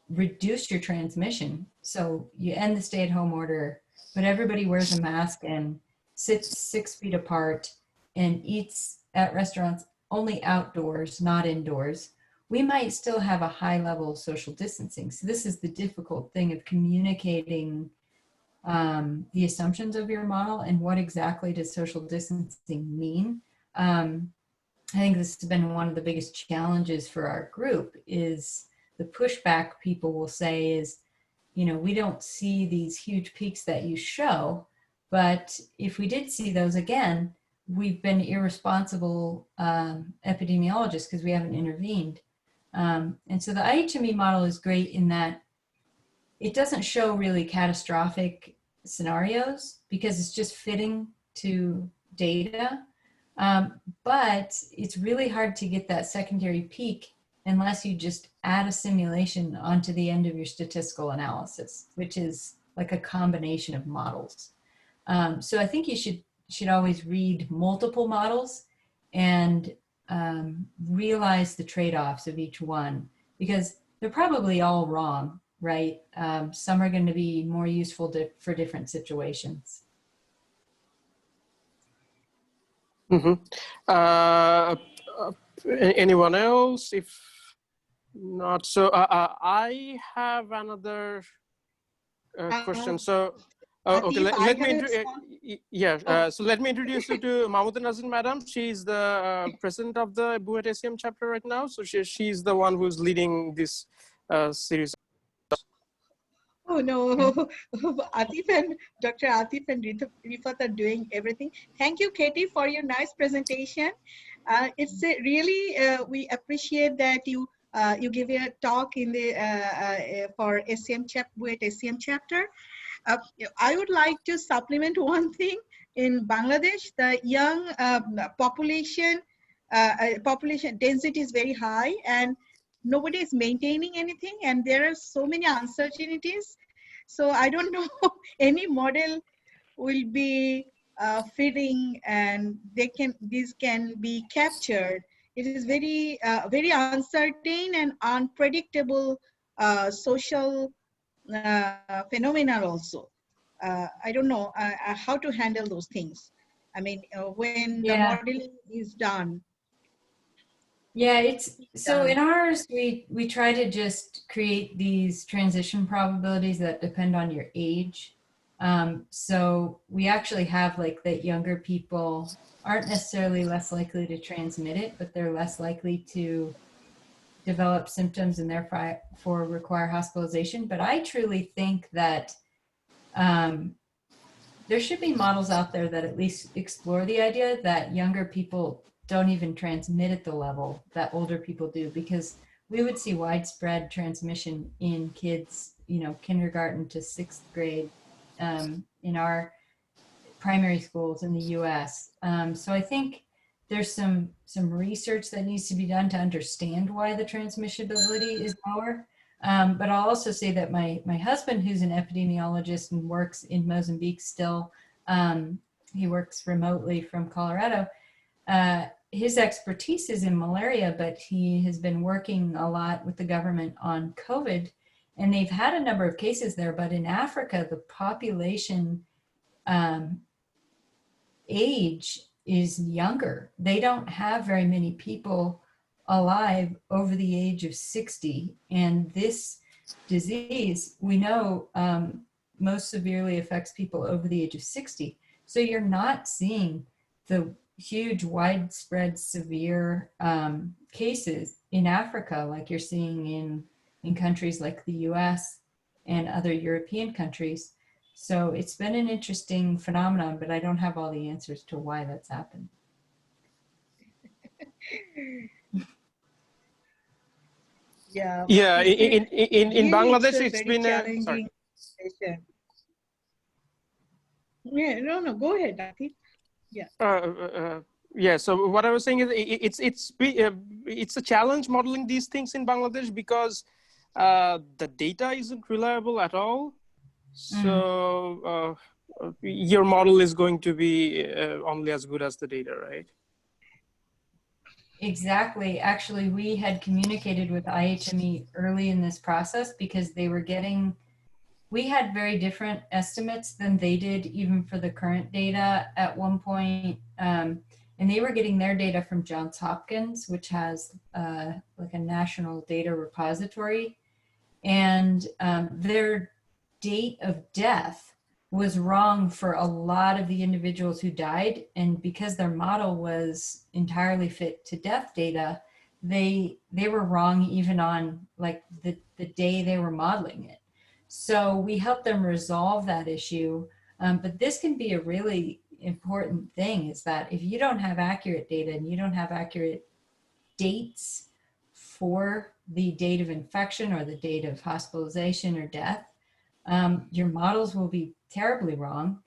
reduce your transmission, so you end the stay-at-home order, but everybody wears a mask and sits 6 feet apart and eats at restaurants only outdoors, not indoors, we might still have a high level of social distancing. So this is the difficult thing of communicating the assumptions of your model and what exactly does social distancing mean. I think this has been one of the biggest challenges for our group. Is the pushback people will say is, you know, we don't see these huge peaks that you show, but if we did see those again, we've been irresponsible epidemiologists because we haven't intervened. And so the IHME model is great in that it doesn't show really catastrophic scenarios because it's just fitting to data. But it's really hard to get that secondary peak unless you just add a simulation onto the end of your statistical analysis, which is like a combination of models. So I think you should always read multiple models and realize the trade-offs of each one, because they're probably all wrong, right? Some are going to be more useful for different situations. Mm-hmm. Anyone else? If not, so I have another question. So, okay, let me so let me introduce you to Mahmoud Nazin, madam. She's the president of the Buet ACM chapter right now. So she's the one who's leading this series. Oh no, Atif and Dr. Atif and Rifat are doing everything. Thank you, Katie, for your nice presentation. It's really, we appreciate that you give a talk in the for ACM Buet ACM chapter. I would like to supplement one thing. In Bangladesh, the young population density is very high, and nobody is maintaining anything, and there are so many uncertainties. So I don't know any model will be fitting, and these can be captured. It is very very uncertain and unpredictable social phenomena also. I don't know how to handle those things. I mean, when the modeling is done. Yeah, it's so in ours, we try to just create these transition probabilities that depend on your age. So we actually have like that younger people aren't necessarily less likely to transmit it, but they're less likely to develop symptoms and therefore require hospitalization. But I truly think that there should be models out there that at least explore the idea that younger people don't even transmit at the level that older people do, because we would see widespread transmission in kids, you know, kindergarten to 6th grade in our primary schools in the US. So I think there's some research that needs to be done to understand why the transmissibility is lower. But I'll also say that my husband, who's an epidemiologist and works in Mozambique still, he works remotely from Colorado. His expertise is in malaria, but he has been working a lot with the government on COVID, and they've had a number of cases there. But in Africa, the population age is younger. They don't have very many people alive over the age of 60. And this disease, we know, most severely affects people over the age of 60. So you're not seeing the huge, widespread, severe cases in Africa like you're seeing in countries like the US and other European countries. So it's been an interesting phenomenon, but I don't have all the answers to why that's happened. Yeah. Yeah, in Really, Bangladesh, it's it's very been challenging situation. Yeah, no, go ahead, Atif. Yeah. Yeah. So what I was saying is, it's a challenge modeling these things in Bangladesh because the data isn't reliable at all. So your model is going to be only as good as the data, right? Exactly. Actually, we had communicated with IHME early in this process because they were getting, we had very different estimates than they did even for the current data at one point. And they were getting their data from Johns Hopkins, which has like a national data repository. And their date of death was wrong for a lot of the individuals who died. And because their model was entirely fit to death data, they were wrong even on like the day they were modeling it. So we helped them resolve that issue. But this can be a really important thing, is that if you don't have accurate data and you don't have accurate dates for the date of infection or the date of hospitalization or death, your models will be terribly wrong.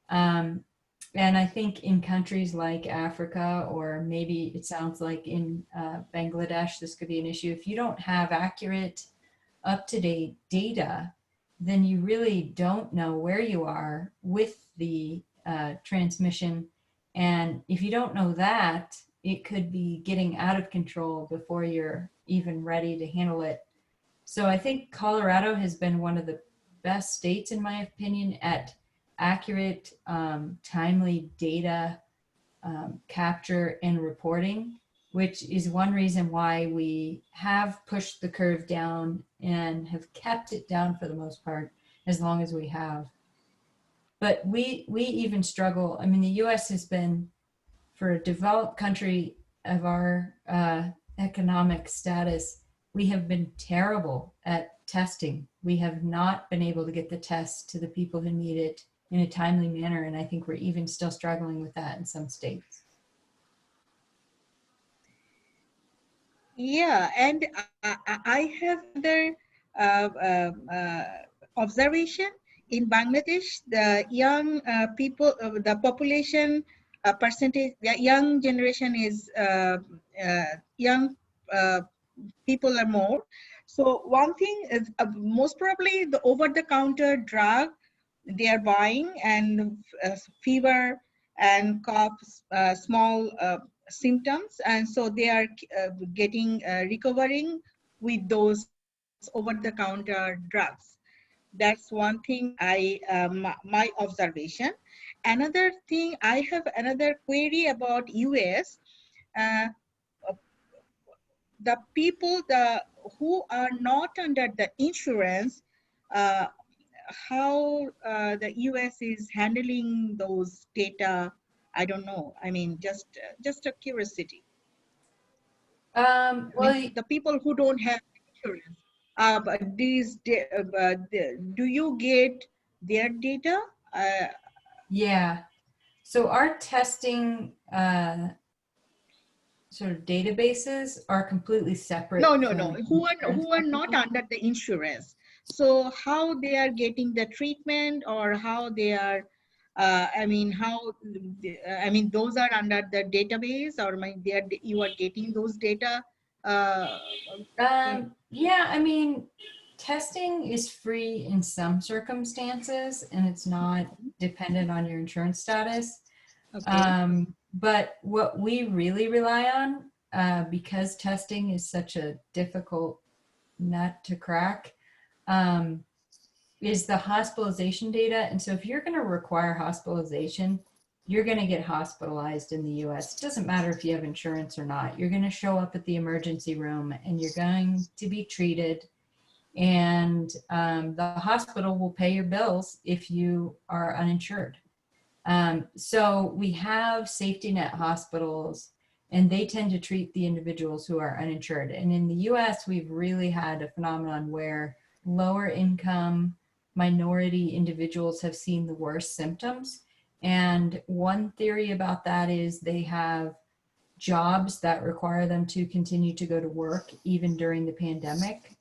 And I think in countries like Africa, or maybe it sounds like in Bangladesh, this could be an issue. If you don't have accurate, up-to-date data, then you really don't know where you are with the transmission. And if you don't know that, it could be getting out of control before you're even ready to handle it. So I think Colorado has been one of the best states, in my opinion, at accurate, timely data capture and reporting, which is one reason why we have pushed the curve down and have kept it down for the most part as long as we have. But we even struggle. I mean, the US has been, for a developed country of our economic status, we have been terrible at testing. We have not been able to get the tests to the people who need it in a timely manner. And I think we're even still struggling with that in some states. Yeah, and I have another observation. In Bangladesh, the young people, the population percentage, the young generation is young people are more. So one thing is most probably the over-the-counter drug they are buying, and fever and cough, small symptoms, and so they are getting recovering with those over-the-counter drugs. That's one thing my observation. Another thing, I have another query about US. The people who are not under the insurance, how the US is handling those data, I don't know. I mean, just a curiosity. Well, I mean, the people who don't have insurance, but do you get their data? yeah. So our testing sort of databases are completely separate. No. Who are not under the insurance? So how they are getting the treatment, or how they are I mean, those are under the database, or you are getting those data? Yeah, I mean, testing is free in some circumstances, and it's not dependent on your insurance status. Okay. But what we really rely on, because testing is such a difficult nut to crack, is the hospitalization data. And so if you're going to require hospitalization, you're going to get hospitalized in the US. It doesn't matter if you have insurance or not. You're going to show up at the emergency room and you're going to be treated. And the hospital will pay your bills if you are uninsured. So we have safety net hospitals, and they tend to treat the individuals who are uninsured. And in the US, we've really had a phenomenon where lower income minority individuals have seen the worst symptoms. And one theory about that is they have jobs that require them to continue to go to work even during the pandemic,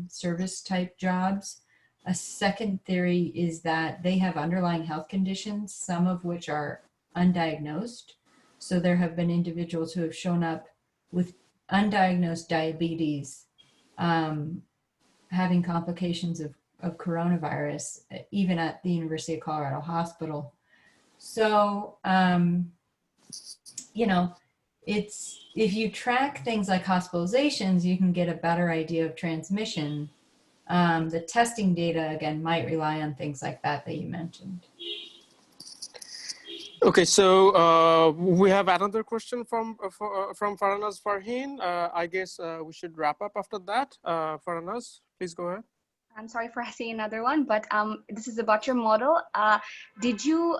service type jobs. A second theory is that they have underlying health conditions, some of which are undiagnosed. So there have been individuals who have shown up with undiagnosed diabetes, having complications of coronavirus, even at the University of Colorado Hospital. So, you know, if you track things like hospitalizations, you can get a better idea of transmission. The testing data, again, might rely on things like that you mentioned. Okay, so we have another question from Farnaz Farheen. I guess we should wrap up after that. Farnaz, please go ahead. I'm sorry for asking another one, but this is about your model. Did you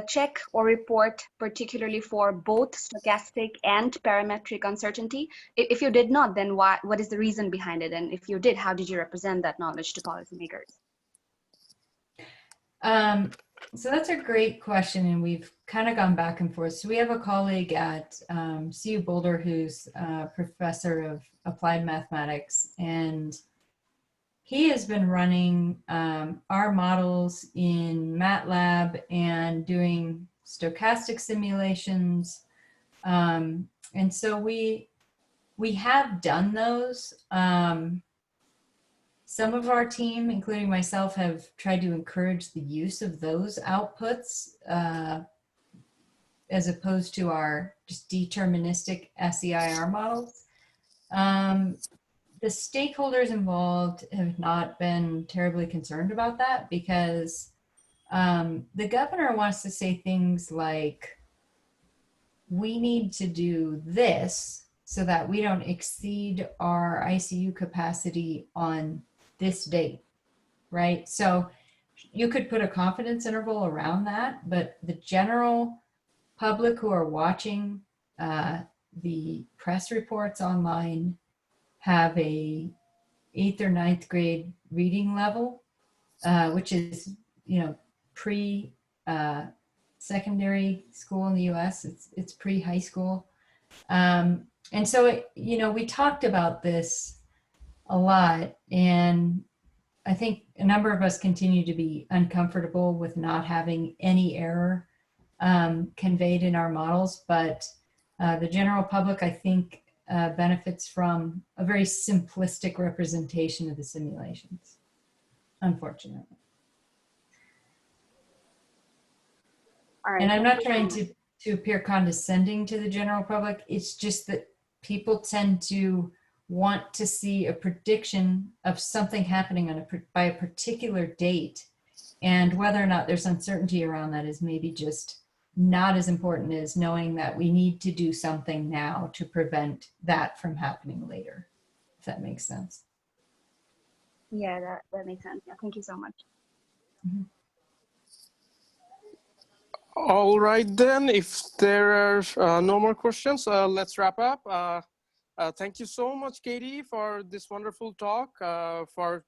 check or report particularly for both stochastic and parametric uncertainty? If you did not, then what is the reason behind it? And if you did, how did you represent that knowledge to policymakers? So that's a great question, and we've kind of gone back and forth. So we have a colleague at CU Boulder who's a professor of applied mathematics, and he has been running our models in MATLAB and doing stochastic simulations. And so we have done those. Some of our team, including myself, have tried to encourage the use of those outputs as opposed to our just deterministic SEIR models. The stakeholders involved have not been terribly concerned about that because the governor wants to say things like, we need to do this so that we don't exceed our ICU capacity on this date, right? So you could put a confidence interval around that, but the general public who are watching the press reports online have a 8th or 9th grade reading level, which is, you know, pre-secondary school in the US. It's pre-high school. And so, you know, we talked about this a lot, and I think a number of us continue to be uncomfortable with not having any error conveyed in our models, but the general public, I think, benefits from a very simplistic representation of the simulations, unfortunately. All right. And I'm not trying to appear condescending to the general public. It's just that people tend to want to see a prediction of something happening by a particular date, and whether or not there's uncertainty around that is maybe just not as important as knowing that we need to do something now to prevent that from happening later, if that makes sense. Yeah, that makes sense. Yeah, thank you so much. Mm-hmm. All right, then, if there are no more questions, let's wrap up. Thank you so much, Katie, for this wonderful talk, for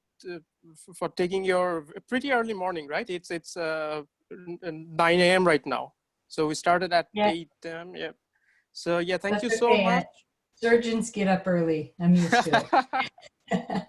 taking your pretty early morning, right? It's 9 a.m. right now. So we started at 8 a.m. Yeah. So yeah, thank you so much. Surgeons get up early. I'm used to it.